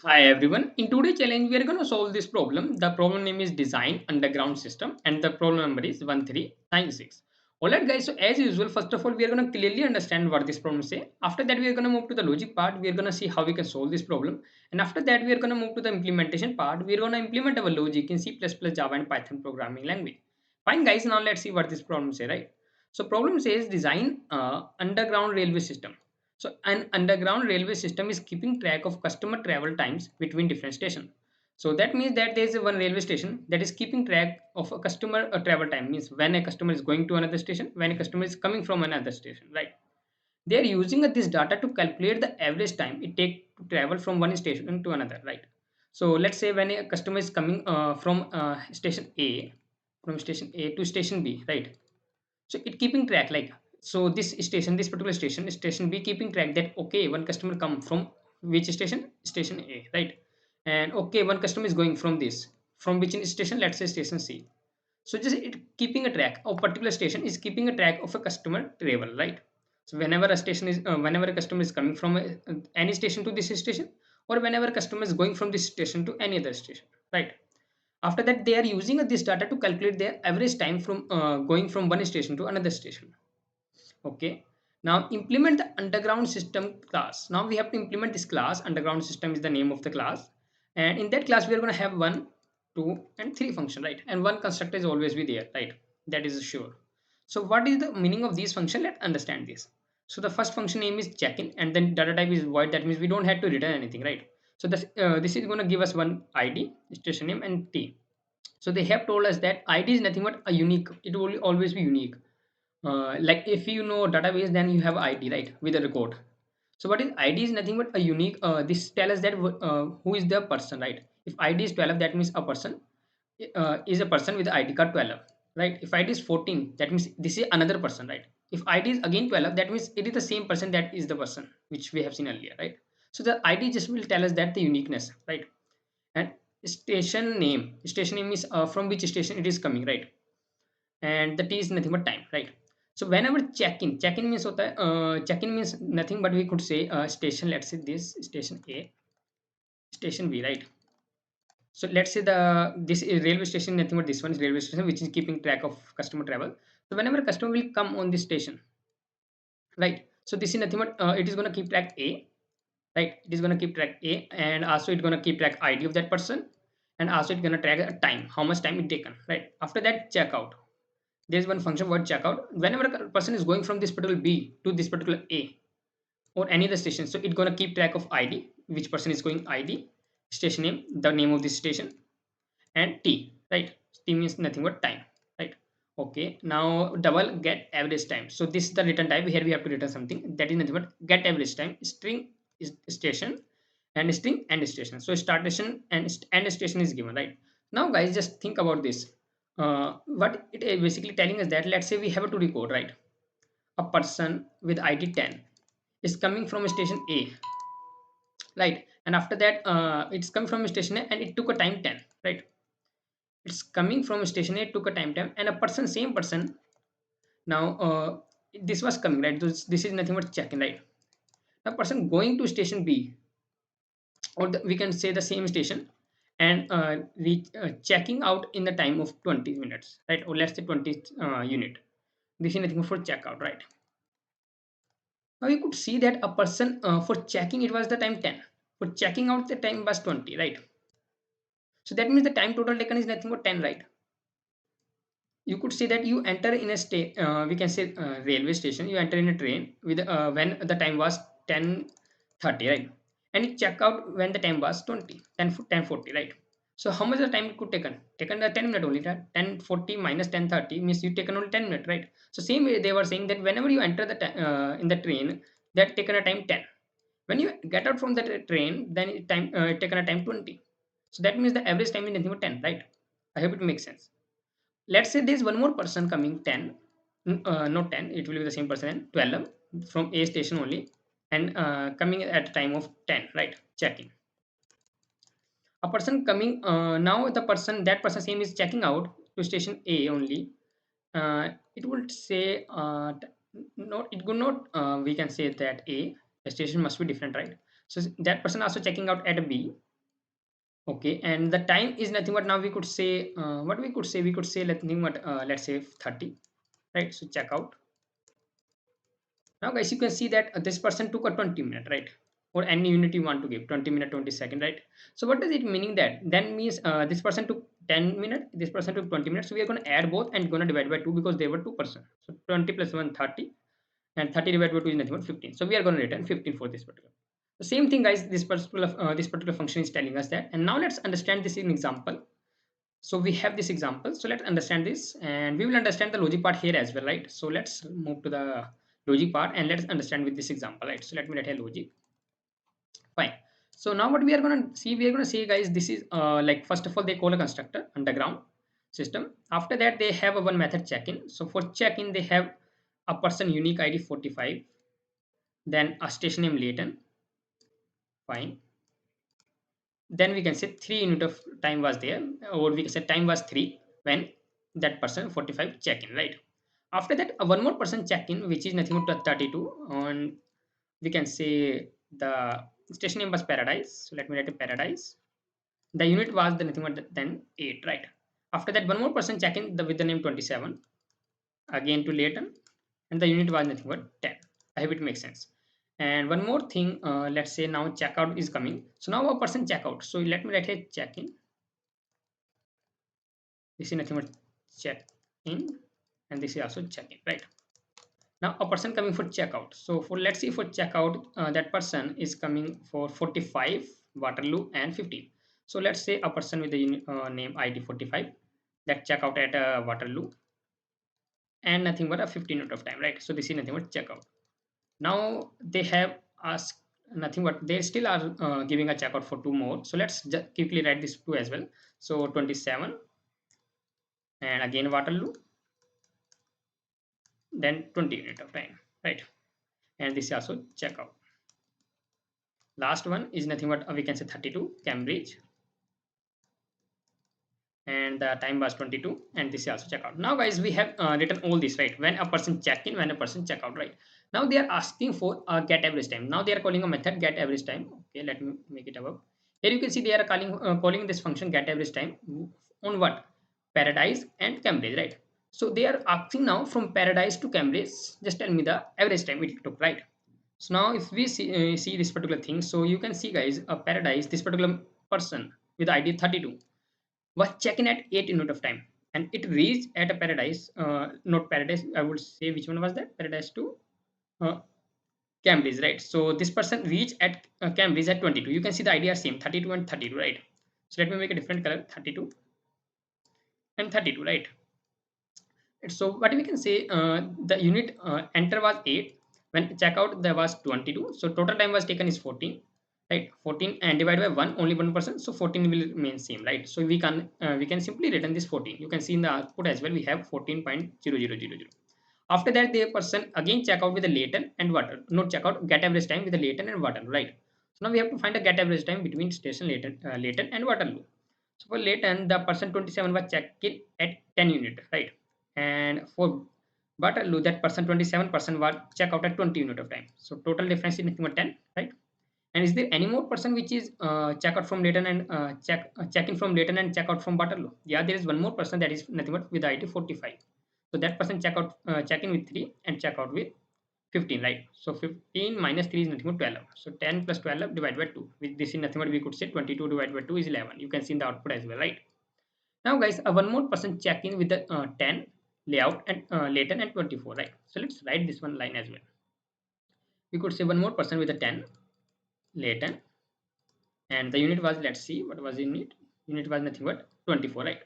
Hi everyone. In today's challenge, we are going to solve this problem. The problem name is design underground system and the problem number is 1396. Alright guys, so as usual, first of all, we are going to clearly understand what this problem say. After that, we are going to move to the logic part. We are going to see how we can solve this problem. And after that, we are going to move to the implementation part. We are going to implement our logic in C++, Java and Python programming language. Fine guys, now let's see what this problem say, right? So problem says design underground railway system. So an underground railway system is keeping track of customer travel times between different stations. So that means that there is one railway station that is keeping track of a customer travel time. Means when a customer is going to another station, when a customer is coming from another station, right? They are using this data to calculate the average time it takes to travel from one station to another, right? So let's say when a customer is coming from station A, from station A to station B, right? So it keeping track like, so this particular station B keeping track that okay, one customer come from which station A, right? And okay, one customer is going from this, from which station, let's say station C. So just it keeping a track of particular station is keeping a track of a customer travel, right? So whenever a customer is coming from any station to this station, or whenever a customer is going from this station to any other station, right? After that, they are using this data to calculate their average time from going from one station to another station. Okay. Now implement the underground system class. Now we have to implement this class. Underground system is the name of the class. And in that class, we are going to have one, two, and three function, right? And one constructor is always be there, right? That is sure. So what is the meaning of these function? Let's understand this. So the first function name is check-in, and then data type is void. That means we don't have to return anything, right? So this is going to give us one ID, station name, and T. So they have told us that ID is nothing but a unique. It will always be unique. Like if you know database, then you have ID, right, with a record. So what is ID is nothing but a unique. This tells us that who is the person, right? If ID is 12, that means a person is a person with ID card 12, right? If ID is 14, that means this is another person, right? If ID is again 12, that means it is the same person that is the person which we have seen earlier, right? So the ID just will tell us that the uniqueness, right? And station name is from which station it is coming, right? And the T is nothing but time, right? So whenever check in means hota hai, check-in means nothing but we could say station, let's say this station A, station B, right? So let's say this is railway station, nothing but this one is railway station which is keeping track of customer travel. So whenever customer will come on this station, right? So this is nothing but it is going to keep track A, right? It is going to keep track A, and also it's going to keep track ID of that person, and also it's going to track a time, how much time it taken, right? After that, checkout. There's one function word checkout. Whenever a person is going from this particular B to this particular A or any other station, so it's going to keep track of ID, which person is going, ID, station name, the name of this station, and T, right? T means nothing but time, right? Okay, now double get average time. So this is the return type. Here we have to return something that is nothing but get average time. String is station, and string and station. So start station and end station is given, right? Now guys, just think about this. What it is basically telling us that, let's say we have a to record, right? A person with ID 10 is coming from station A, right? And after that, it's come from station A and it took a time 10, right? It's coming from station A, took a time, and a person, same person. Now, this was coming, right? This is nothing but checking, right? A person going to station B, or we can say the same station, and checking out in the time of 20 minutes, right? Or let's say 20 unit. This is nothing but for checkout, right? Now you could see that a person for checking it was the time 10. For checking out the time was 20, right? So that means the time total taken is nothing but 10, right? You could say that you enter in a state, we can say railway station, you enter in a train with when the time was 10:30, right? And you check out when the time was 20, 10:40, right? So how much the time it could taken the 10 minute only, right? 10:40 minus 10:30 means you taken only 10 minutes, right? So same way they were saying that whenever you enter in the train, that taken a time 10. When you get out from the train, then it taken a time 20. So that means the average time is nothing but 10, right? I hope it makes sense. Let's say there's one more person coming 10, not 10, it will be the same person, 12 from A station only, and coming at a time of 10, right? Checking. A person coming, now the person, that person same is checking out to station A only. It would say, not, it could not, we can say that A, the station must be different, right? So that person also checking out at B. Okay, and the time is nothing but, now we could say, what we could say, we could say nothing but, let's say 30, right? So check out. Now guys, you can see that this person took a 20 minute, right? Or any unit you want to give, 20 minute, 20 second, right? So what does it meaning? That then means this person took 10 minutes, this person took 20 minutes. So we are going to add both and going to divide by 2 because they were 2 person. So 20 plus 1, 30, and 30 divided by 2 is nothing but 15. So we are going to return 15 for this particular. The same thing guys, this particular function is telling us that. And now let's understand this in example. So we have this example, so let's understand this, and we will understand the logic part here as well, right? So let's move to the logic part and let's understand with this example, right? So let me write a logic. Fine. So now what we are going to see, we are going to say guys, this is like, first of all, they call a constructor underground system. After that they have a one method check-in. So for check-in they have a person unique id 45, then a station name Layton. Fine. Then we can say 3 unit of time was there, or we can say time was 3 when that person 45 check in, right? After that one more person check in, which is nothing but 32, and we can say the station name was Paradise. So let me write a Paradise. The unit was the nothing but then 8, right? After that one more person check in with the name 27, again to Layton, and the unit was nothing but 10. I hope it makes sense. And one more thing, let's say now checkout is coming. So now a person checkout. So let me write a check in. This is nothing but check in, and this is also check in, right? Now a person coming for checkout. So for, let's see, for checkout, that person is coming for 45 Waterloo and 15. So let's say a person with the name ID 45 that checkout at Waterloo, and nothing but a 15 minute of time, right? So this is nothing but checkout. Now they have asked nothing but, they still are giving a checkout for two more. So let's just quickly write this two as well. So 27, and again Waterloo, then 20 unit of time, right? And this is also checkout. Last one is nothing but, we can say 32 Cambridge, and the time was 22, and this is also checkout. Now guys, we have written all this, right? When a person check in, when a person check out, right? Now they are asking for a get average time. Now they are calling a method get average time. Okay, let me make it above. Here you can see they are calling this function get average time on what? Paradise and Cambridge, right? So they are asking now from Paradise to Cambridge, just tell me the average time it took, right? So now if we see this particular thing, so you can see guys, a Paradise, this particular person with ID 32 was checking at 8 unit of time, and it reached at a Paradise, not Paradise, I would say, which one was that? Paradise to uh, Cambridge, right? So this person reached at Cambridge at 22. You can see the idea same, 32 and 32, right? So let me make a different color, 32 and 32, right? So what we can say, the unit enter was 8, when checkout there was 22. So total time was taken is 14, right? 14 and divided by 1, only 1%, so 14 will remain same, right? So we can simply return this 14. You can see in the output as well, we have 14.0000. After that the person again check out with the latent and water, not check out, get average time with the latent and water, right? So now we have to find a get average time between station latent and Waterloo. So for Layton, the person 27 was checked in at 10 unit, right? And for Waterloo, that person 27% was check out at 20 unit of time. So total difference is nothing but 10, right? And is there any more person which is check out from Layton and check in from Layton and check out from Waterloo? Yeah, there is one more person that is nothing but with ID 45. So that person check in with 3 and check out with 15, right? So 15 minus 3 is nothing but 12. So 10 plus 12 divided by 2. With this is nothing but, we could say 22 divided by 2 is 11. You can see in the output as well, right? Now guys, one more person check in with the 10 layout and Layton and 24, right? So let's write this one line as well. We could say one more person with the 10 Layton, and the unit was, let's see what was the unit was nothing but 24, right?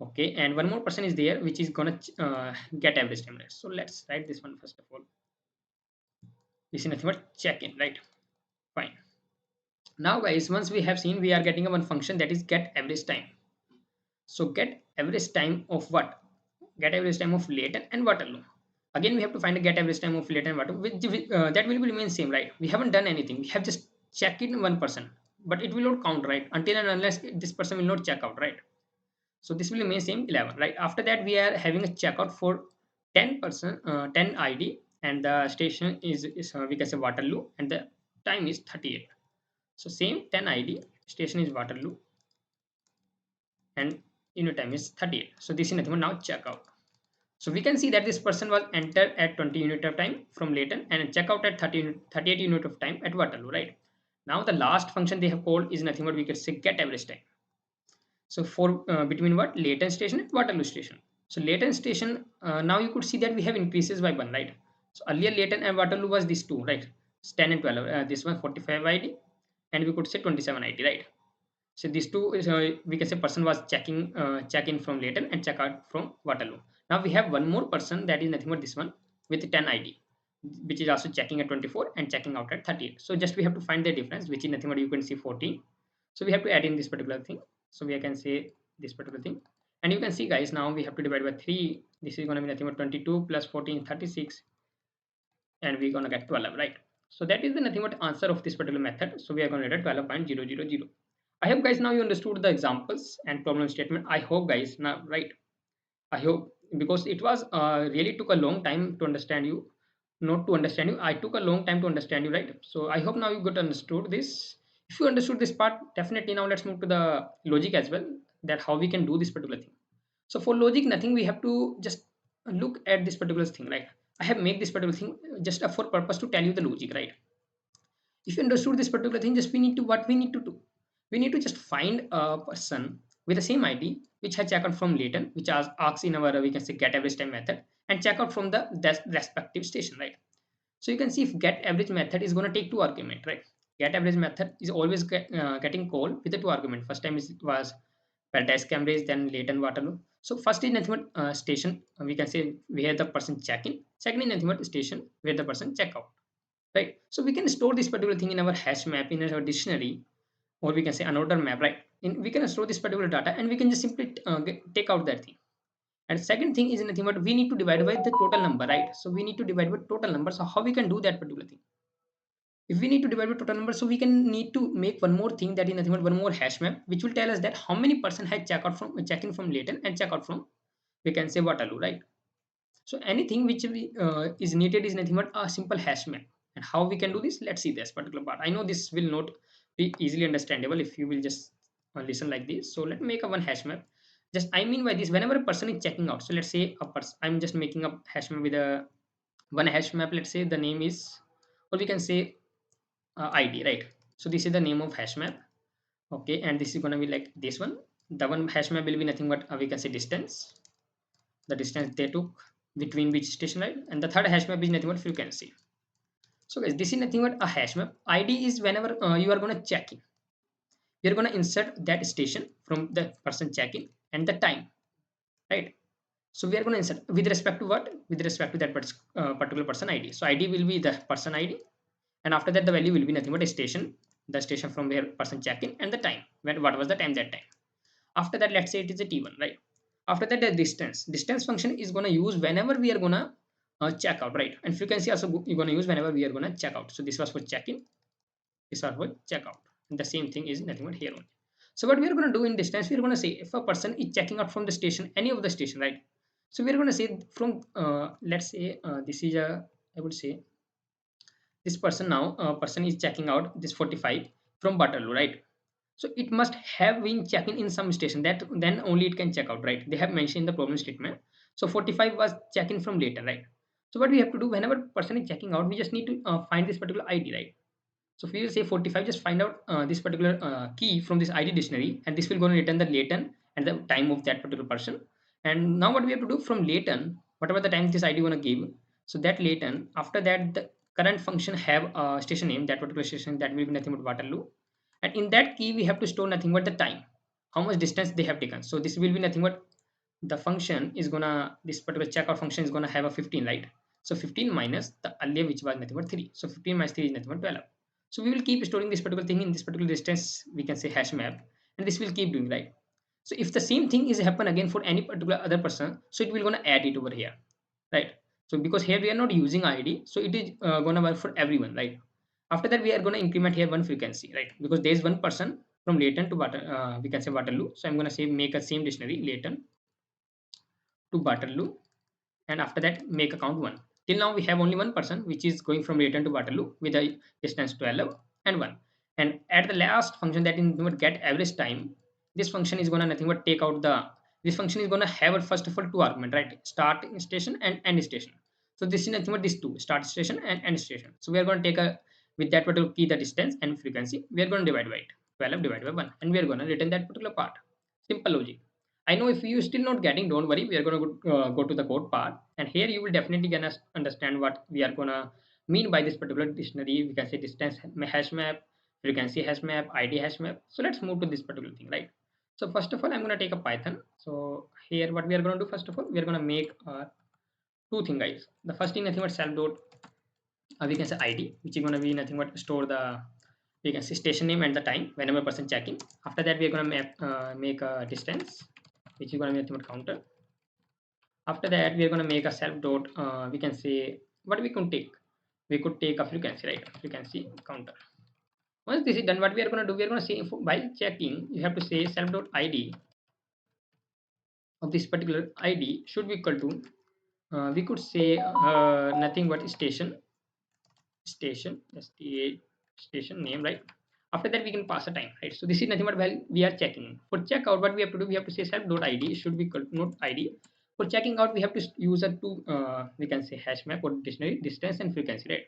Okay, and one more person is there which is gonna get average time, right? So let's write this one first of all. This is nothing but check in, right? Fine. Now guys, once we have seen, we are getting a one function that is get average time. So get average time of what? Get average time of Layton and Waterloo. Again we have to find a get average time of Layton and Waterloo, that will remain same, right? We haven't done anything, we have just checked in one person, but it will not count, right, until and unless this person will not check out, right? So this will remain same 11, right? After that we are having a checkout for 10%, 10 ID, and the station is we can say Waterloo, and the time is 38. So same 10 ID, station is Waterloo, and unit time is 38. So this is nothing but now checkout. So we can see that this person was entered at 20 unit of time from Leighton and check out at 38 unit of time at Waterloo, right? Now the last function they have called is nothing but we can say get average time. So for between what Leighton station and Waterloo station. So Leighton station, now you could see that we have increases by one, right? So earlier Leighton and Waterloo was these two, right? It's 10 and 12. This one 45 ID and we could say 27 ID, right? So these two is we can say person was checking check in from Leighton and check out from Waterloo. Now we have one more person that is nothing but this one with 10 ID, which is also checking at 24 and checking out at 38. So just we have to find the difference, which is nothing but you can see 14. So we have to add in this particular thing. So we can say this particular thing. And you can see guys, now we have to divide by 3. This is going to be nothing but 22 plus 14, 36, and we're going to get 12, right? So that is the nothing but answer of this particular method. So we are going to get 12.000. I hope guys now you understood the examples and problem statement. I hope guys now, right? I hope, because it was really took a long time to understand you, not to understand you. I took a long time to understand you, right? So I hope now you got understood this. If you understood this part, definitely now let's move to the logic as well. That how we can do this particular thing. So for logic, nothing we have to just look at this particular thing, right? I have made this particular thing just for purpose to tell you the logic, right? If you understood this particular thing, just we need to what we need to do, we need to just find a person with the same id which has check out from Leighton, which asks in our we can say get average time method, and check out from the respective station, right? So you can see if get average method is going to take two argument, right? Get average method is always getting called with the two argument. First time was Paradise Cambridge, then Leighton Waterloo. So first is nothing but station, we can say where the person check in. Second is nothing but station where the person check out, right? So we can store this particular thing in our hash map in our dictionary, or we can say an order map, right? We can store this particular data and we can just simply take out that thing. And second thing is nothing but we need to divide by the total number, right? So we need to divide by total number. So how we can do that particular thing? If we need to divide by total number, so we can need to make one more thing, that is nothing but one more hash map, which will tell us that how many person had check in from Leighton and check out from we can say Waterloo, right? So anything which is needed is nothing but a simple hash map. And how we can do this? Let's see this particular part. I know this will not be easily understandable if you will just listen like this. So let me make a one hash map. Just I mean by this, whenever a person is checking out. So let's say a person. I'm just making a hash map with a one hash map. Let's say the name is, or we can say ID, right? So this is the name of hash map. Okay, and this is gonna be like this one. The one hash map will be nothing but we can say distance, the distance they took between which station, right? And the third hash map is nothing but frequency. So guys, this is nothing but a hash map. ID is whenever you are going to check in, we are going to insert that station from the person check in and the time, right? So we are going to insert with respect to what? With respect to that particular person ID. So ID will be the person ID, and after that the value will be nothing but a station, the station from where person check in, and the time, when what was the time that time. After that, let's say it is a t1, right? After that, the distance function is going to use whenever we are going to check out, right? And frequency also you're going to use whenever we are going to check out. So this was for check in, this was for check out, and the same thing is nothing but here only. So what we are going to do in distance, we are going to say if a person is checking out from the station, any of the station, right? So we are going to say from let's say this is a, I would say this person now person is checking out this 45 from Waterloo, right? So it must have been checking in some station, that then only it can check out, right? They have mentioned in the problem statement. So 45 was checking from later, right? So what we have to do, whenever person is checking out, we just need to find this particular ID, right? So if we will say 45, just find out this particular key from this ID dictionary, and this will going to return the Leighton and the time of that particular person. And now what we have to do from Leighton, whatever the time this ID going to give, so that Leighton, after that the current function have a station name, that particular station, that will be nothing but Waterloo. And in that key we have to store nothing but the time, how much distance they have taken. So this will be nothing but the function is gonna, this particular checkout function is gonna have a 15, right? So 15 minus the earlier which was nothing but 3. So 15 minus 3 is nothing but 12. So we will keep storing this particular thing in this particular distance, we can say hash map, and this will keep doing, right? So if the same thing is happen again for any particular other person, so it will gonna add it over here, right? So because here we are not using ID, so it is gonna work for everyone, right? After that we are gonna increment here one frequency, right? Because there is one person from Leighton to we can say Waterloo. So I'm gonna say make a same dictionary Leighton to Waterloo, and after that make a count 1. Till now we have only one person which is going from Leighton to Waterloo with a distance 12 and 1. And at the last function, that in get average time, this function is gonna nothing but take out the, this function is gonna have first of all two argument, right? Start station and end station. So this is nothing but these two, start station and end station. So we are going to take a, with that particular key, the distance and frequency, we are going to divide by it, 12 divided by 1, and we are going to return that particular part. Simple logic. I know if you still not getting, don't worry, we are going to go to the code part, and here you will definitely gonna understand what we are gonna mean by this particular dictionary. We can say distance hash map, frequency hash map, id hash map. So let's move to this particular thing, right? So first of all, I'm going to take a Python. So here what we are going to do, first of all, we are going to make two things, guys. The first thing nothing but self dot, we can say id, which is going to be nothing but store the, we can say station name and the time whenever person checking. After that we are going to make a distance, which is going to be nothing but counter. After that we are going to make a self dot, we can say what we could take, we could take a frequency, right? Frequency counter. Once this is done, what we are going to do, we are going to say while checking you have to say self dot id of this particular id should be equal to, we could say nothing but station station name, right? After that we can pass a time, right? So this is nothing but while we are checking. For checkout what we have to do, we have to say self dot id should be equal to not id. For checking out we have to use a two, we can say hash map or dictionary, distance and frequency, right?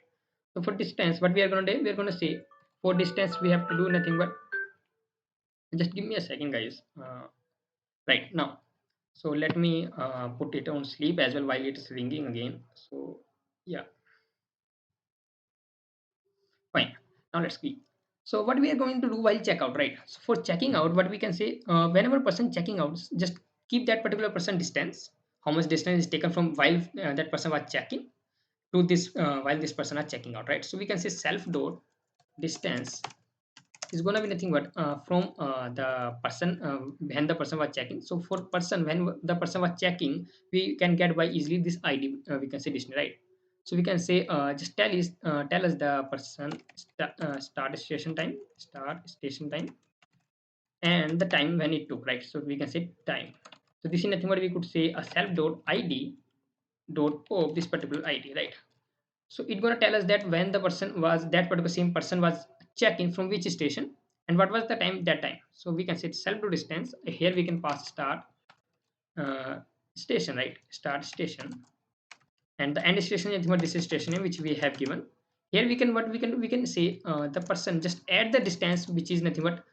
So for distance what we are going to do, we are going to say for distance we have to do nothing but, just give me a second, guys. Right now, so let me put it on sleep as well while it is ringing again. So yeah, fine. Now let's see. So what we are going to do while checkout, right? So for checking out, what we can say, whenever person checking out, just keep that particular person distance. How much distance is taken from while that person was checking to this, while this person are checking out, right? So we can say self dot distance is going to be nothing but from the person, when the person was checking. So for person when the person was checking, we can get by easily this id, we can say dictionary, right? So we can say just tell us the person start station time and the time when it took, right? So we can say time. So this is nothing but we could say a self dot id dot of this particular id, right? So it's gonna tell us that when the person was, that particular same person was checking from which station and what was the time that time. So we can set self to distance. Here we can pass start uh, station, right? Start station, and the end station is what this is station name which we have given. Here we can, what we can say, the person just add the distance which is nothing but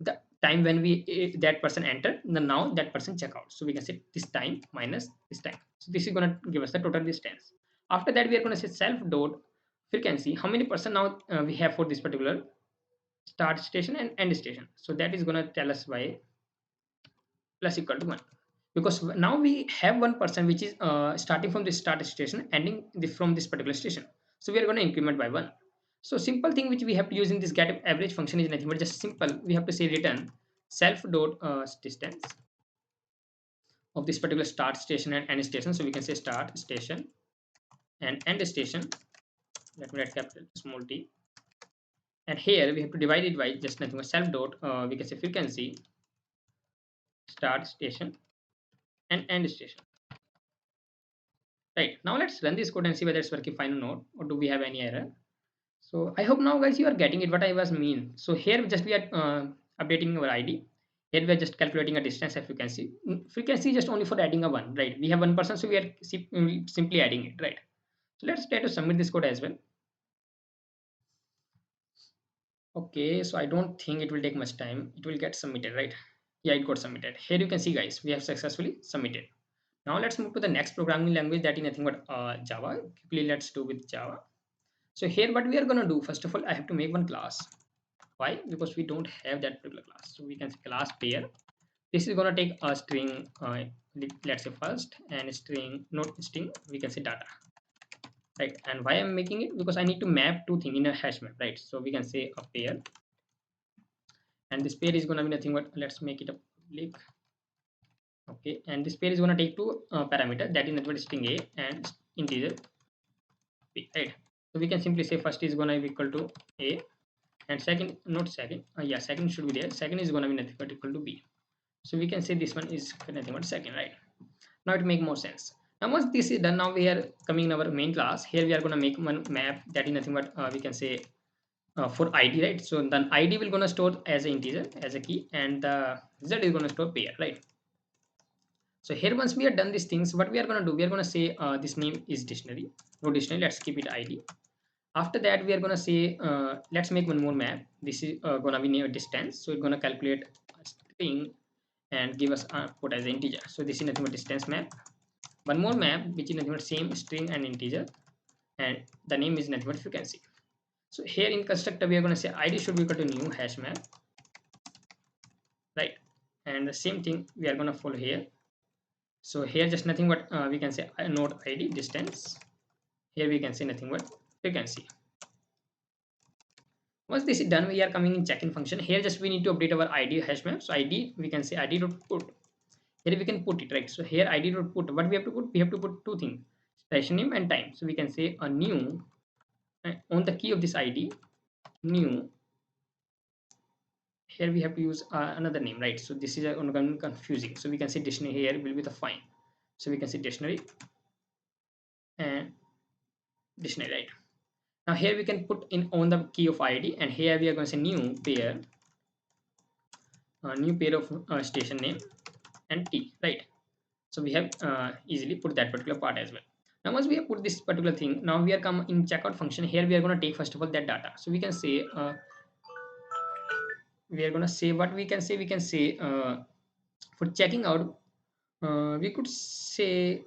the time when we that person entered. Then now that person check out. So we can say this time minus this time. So this is gonna give us the total distance. After that we are going to say self dot frequency, how many person now we have for this particular start station and end station. So that is going to tell us by plus equal to 1, because now we have one person which is starting from this start station, ending from this particular station. So we are going to increment by 1. So simple thing which we have to use in this get average function is nothing but just simple, we have to say return self dot distance of this particular start station and end station. So we can say start station and end station. Let me write capital small t, and here we have to divide it by just nothing but self dot, we can say frequency start station and end station. Right, now let's run this code and see whether it's working fine or not, or do we have any error. So I hope now guys you are getting it what I was mean. So here just we are updating our id. Here we are just calculating a distance and frequency. Frequency is just only for adding a one, right? We have one person, so we are simply adding it, right? So let's try to submit this code as well. Okay, so I don't think it will take much time. It will get submitted, right? Yeah, it got submitted. Here you can see, guys, we have successfully submitted. Now let's move to the next programming language, that is nothing but Java. Quickly, let's do with Java. So here what we are going to do, first of all, I have to make one class. Why? Because we don't have that particular class. So we can say class pair. This is going to take a string, let's say first, and string, not string, we can say data. Right, and why I'm making it, because I need to map two things in a hash map, right? So we can say a pair, and this pair is going to be nothing but, let's make it a public. Okay, and this pair is going to take two parameter, that is nothing but string a and integer b, right? So we can simply say first is going to be equal to a, and second, not second, yeah, second should be there, second is going to be nothing but equal to b. So we can say this one is nothing but second, right? Now it make more sense. Now once this is done, now we are coming in our main class. Here we are going to make one map, that is nothing but we can say for id, right? So then id will gonna store as an integer, as a key, and the result is gonna store pair, right? So here once we are done these things, what we are gonna do, we are gonna say this name is dictionary, no dictionary, let's keep it id. After that we are gonna say let's make one more map. This is gonna be near distance, so it's gonna calculate a string and give us put as an integer. So this is nothing but distance map. One more map which is nothing but same string and integer, and the name is nothing but frequency. So here in constructor we are going to say id should be equal to new hash map, right? And the same thing we are going to follow here. So here just nothing but we can say node id distance. Here we can say nothing but frequency. Once this is done, we are coming in check-in function. Here just we need to update our id hash map. So id we can say id dot put. Here we can put it, right? So here id dot put, what we have to put, we have to put two things, station name and time. So we can say a new on the key of this id new. Here we have to use another name, right? So this is confusing, so we can say dictionary. Here will be the fine, so we can say dictionary and dictionary, right? Now here we can put in on the key of id, and here we are going to say new pair of station name and t, right? So we have easily put that particular part as well. Now once we have put this particular thing, now we are come in checkout function. Here we are going to take first of all that data. So we can say we are going to say what we can say for checking out, we could say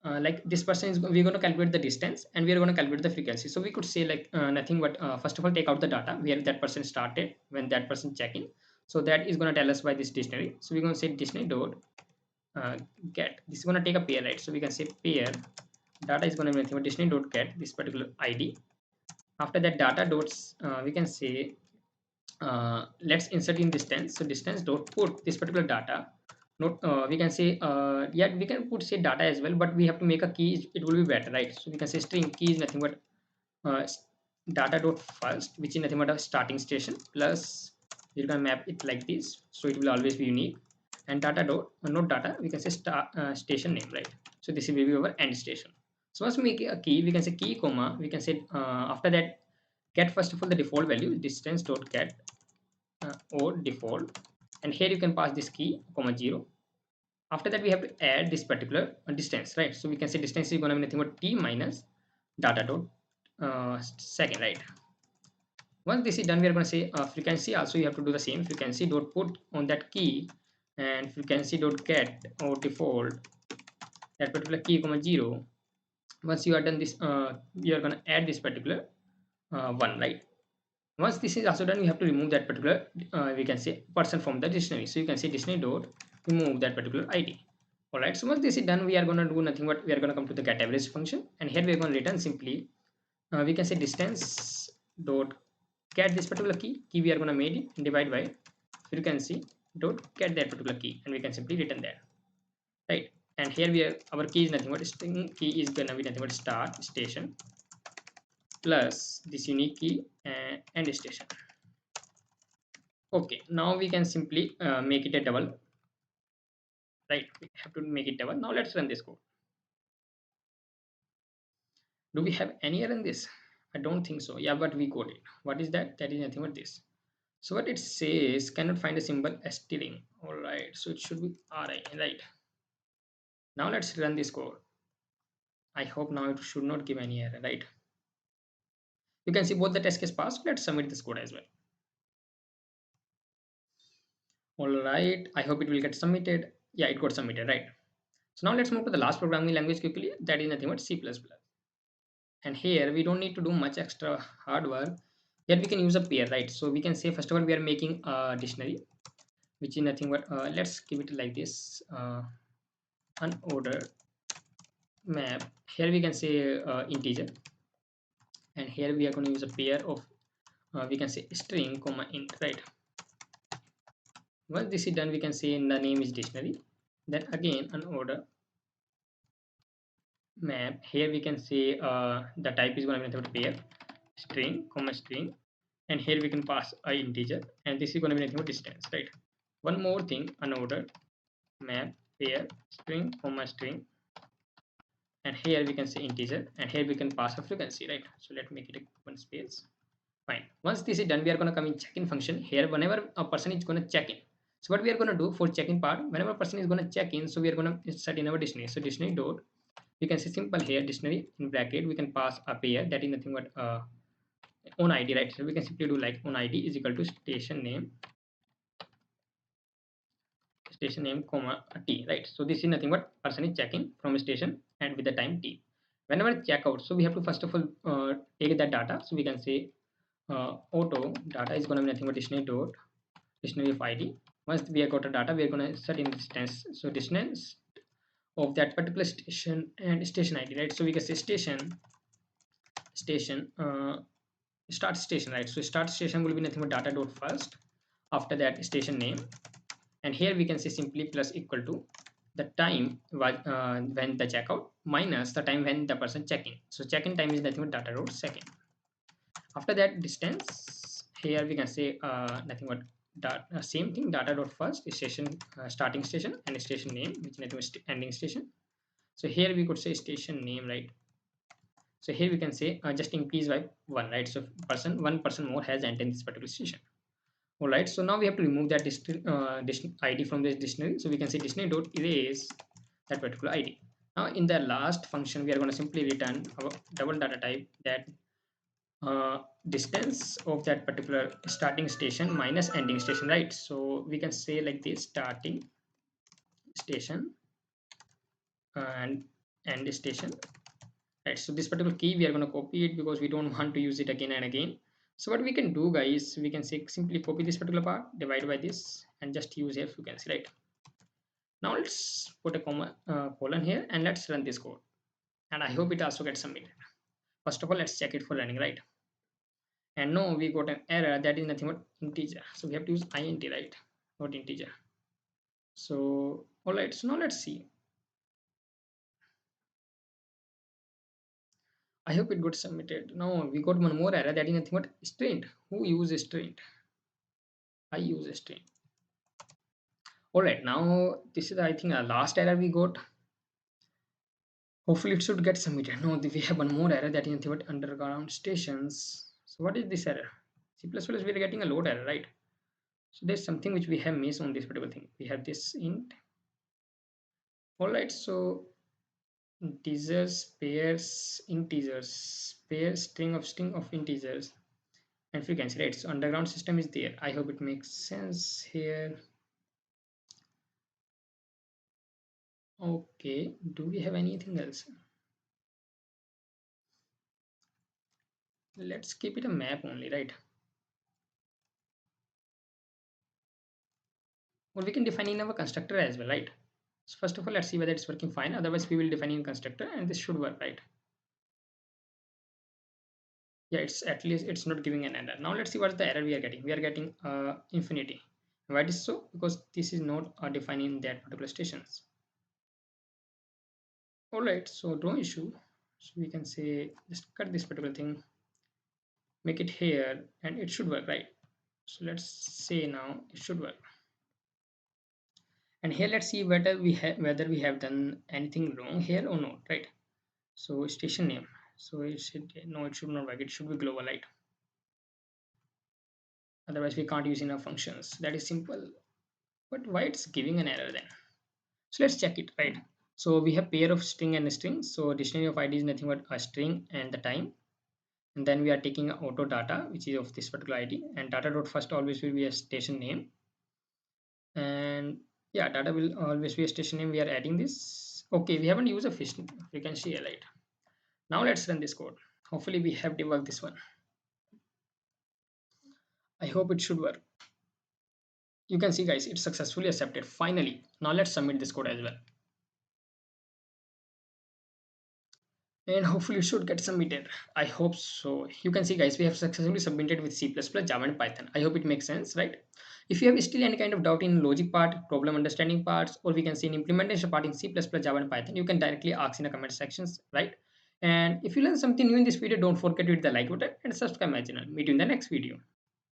like this person is, we're going to calculate the distance and we're going to calculate the frequency. So we could say like nothing but first of all take out the data where that person started when that person check in. So that is going to tell us by this dictionary. So we're going to say dictionary dot get, this is going to take a pair, right? So we can say pair data is going to be nothing but dictionary dot get this particular id. After that data dots we can say let's insert in distance. So distance dot put this particular data. Not we can say yeah, we can put say data as well, but we have to make a key, it will be better, right? So we can say string key is nothing but uh, data dot first, which is nothing but a starting station, plus you can map it like this, so it will always be unique. And data dot not data, we can say station name, right? So this will be our end station. So once we make a key, we can say key comma, we can say after that get first of all the default value distance dot get or default, and here you can pass this key comma 0. After that we have to add this particular distance, right? So we can say distance is going to be nothing but t minus data dot second, right? Once this is done, we are going to say frequency also you have to do the same, frequency dot put on that key, and frequency dot get or default that particular key comma 0. Once you are done this you are going to add this particular one, right? Once this is also done, we have to remove that particular we can say person from the dictionary. So you can say dictionary dot remove that particular id. All right, so once this is done, we are going to do nothing but we are going to come to the get average function, and here we are going to return simply we can say distance dot get this particular key we are going to made it and divide by frequency dot get that particular key, and we can simply return that, right? And here we are, our key is nothing but string key is going to be nothing but start station plus this unique key and end station. Okay, now we can simply make it a double, right? We have to make it double. Now let's run this code. Do we have any error in this? I don't think so. Yeah, but we got it. What is that? That is nothing but this. So what it says, cannot find a symbol string. All right, so it should be RI, right? Now let's run this code. I hope now it should not give any error, right? You can see both the test case passed. Let's submit this code as well. All right, I hope it will get submitted. Yeah, it got submitted, right? So now let's move to the last programming language quickly. That is nothing but C++. And here we don't need to do much extra hard work. Here we can use a pair, right? So we can say first of all we are making a dictionary, which is nothing but let's give it like this unordered map. Here we can say integer, and here we are going to use a pair of we can say string comma int, right? Once this is done, we can say the name is dictionary, then again unordered map. Here we can say the type is going to be nothing but pair string comma string, and here we can pass a integer, and this is going to be nothing but distance, right? One more thing, unordered map pair string comma string, and here we can say integer, and here we can pass a frequency, right? So let's make it a one space, Fine. Once this is done, we are going to come in check-in function. Here, whenever a person is going to check in. So what we are going to do for check-in part, whenever a person is going to check in, so we are going to insert in our dictionary. So dictionary dot, we can say simple here, dictionary in bracket, we can pass a pair that is nothing but own ID, right? So we can simply do like own ID is equal to station name comma t, right? So this is nothing but person is checking from a station and with the time t. Whenever check out, so we have to first of all take that data. So we can say auto data is going to be nothing but dictionary of id. Once we have got a data, we are going to set in distance, so distance of that particular station and station id, right? So we can say station start station, right? So start station will be nothing but data dot first, after that station name, and here we can say simply plus equal to the time when the checkout minus the time when the person check in. So check in time is nothing but data dot second. After that distance, here we can say nothing but same thing, data dot first station starting station and station name, which is nothing but ending station. So here we could say station name, right? So here we can say just increase by one, right? So one person more has entered this particular station. All right, so now we have to remove that id from this dictionary. So we can say dictionary dot erase that particular id. Now in the last function, we are going to simply return our double data type, that distance of that particular starting station minus ending station, right? So we can say like this, starting station and end station, right? So this particular key we are going to copy it because we don't want to use it again and again. So what we can do, guys, we can say simply copy this particular part, divide by this, and just use F, you can see, right? Now let's put a colon here and let's run this code, and I hope it also gets submitted. First of all, let's check it for running, right? And no, we got an error that is nothing but integer, so we have to use int, right? Not integer. So all right, so now let's see. I hope it got submitted. No, we got one more error that is nothing but string. Who uses string? I use a string. All right, now this is, I think, a last error we got. Hopefully it should get submitted. No, we have one more error that is nothing but underground stations. So what is this error? C++ we are getting a load error, right? So there's something which we have missed on this particular thing. We have this int. All right, so integers pairs string of integers and frequency, right? So underground system is there. I hope it makes sense here. Okay, do we have anything else? Let's keep it a map only, right? Or we can define in our constructor as well, right? So first of all, let's see whether it's working fine. Otherwise, we will define in constructor and this should work, right? Yeah, it's at least it's not giving an error. Now let's see what's the error we are getting. We are getting infinity. Why it is so? Because this is not defining that particular stations. All right, so no issue. So we can say just cut this particular thing, make it here, and it should work, right? So let's say now it should work. And here let's see whether we have done anything wrong here or not, right? So station name. So it should, no, it should not work. It should be global, right? Otherwise we can't use in our functions. That is simple. But why it's giving an error then? So let's check it, right? So we have pair of string and string. So dictionary of id is nothing but a string and the time, and then we are taking auto data which is of this particular id, and data dot first always will be a station name, and yeah, data will always be a station name. We are adding this. Okay, we haven't used a fish frequency here, right? Now let's run this code. Hopefully we have debugged this one. I hope it should work. You can see, guys, it's successfully accepted finally. Now let's submit this code as well, and hopefully it should get submitted. I hope so. You can see, guys, we have successfully submitted with C++, Java, and Python. I hope it makes sense, right? If you have still any kind of doubt in logic part, problem understanding parts, or we can see in implementation part in C++, Java, and Python, you can directly ask in the comment sections, right? And if you learn something new in this video, don't forget to hit the like button and subscribe my channel. Meet you in the next video.